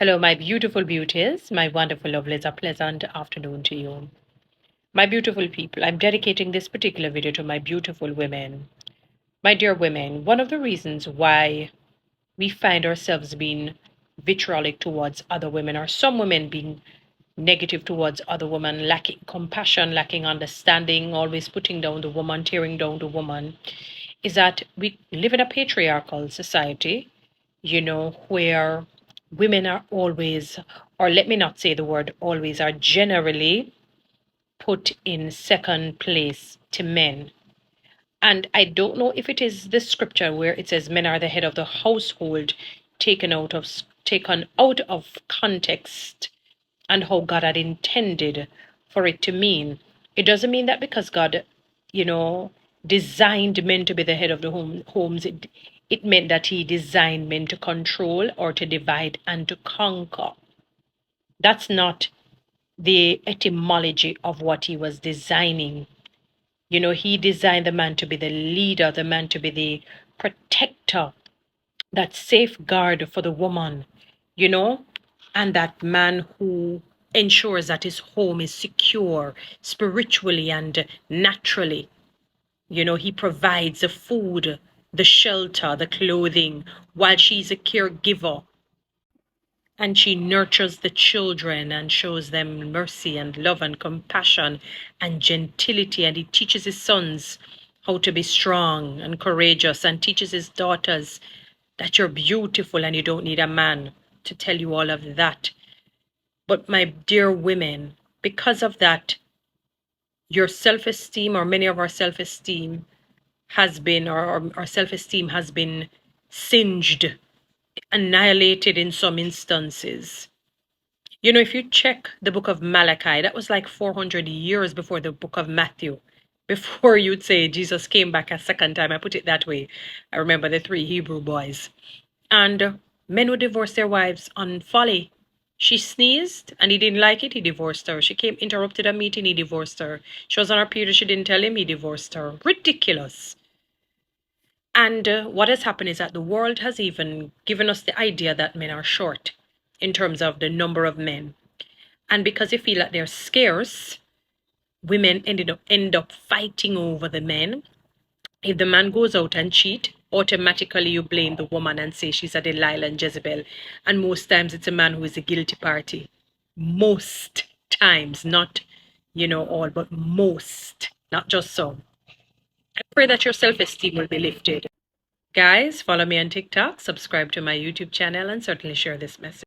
Hello, my beautiful beauties, my wonderful lovelies. A pleasant afternoon to you. My beautiful people, I'm dedicating this particular video to my beautiful women. My dear women, one of the reasons why we find ourselves being vitriolic towards other women, or some women being negative towards other women, lacking compassion, lacking understanding, always putting down the woman, tearing down the woman, is that we live in a patriarchal society, where women are always, or let me not say the word always, are generally put in second place to men. And I don't know if it is the scripture where it says men are the head of the household taken out of context and how God had intended for it to mean. It doesn't mean that because God, you know, designed men to be the head of the homes, it meant that he designed men to control or to divide and to conquer. That's not the etymology of what he was designing. He designed the man to be the leader, the man to be the protector, that safeguard for the woman, you know, and that man who ensures that his home is secure spiritually and naturally. He provides the food, the shelter, the clothing, while she's a caregiver and she nurtures the children and shows them mercy and love and compassion and gentility. And he teaches his sons how to be strong and courageous and teaches his daughters that you're beautiful and you don't need a man to tell you all of that. But my dear women, because of that, your self-esteem, or many of our self-esteem has been, or our self-esteem has been singed, annihilated in some instances. If you check the book of Malachi, that was like 400 years before the book of Matthew. Before you'd say Jesus came back a second time, I put it that way. I remember the three Hebrew boys. And men would divorce their wives on folly. She sneezed and he didn't like it, he divorced her. She came, interrupted a meeting, he divorced her. She was on her period, she didn't tell him, he divorced her. Ridiculous. And what has happened is that the world has even given us the idea that men are short in terms of the number of men. And because they feel that they're scarce, women end up fighting over the men. If the man goes out and cheat, automatically you blame the woman and say she's a Delilah and Jezebel. And most times it's a man who is the guilty party. Most times, not, all, but most, not just some. I pray that your self-esteem will be lifted. Guys, follow me on TikTok, subscribe to my YouTube channel, and certainly share this message.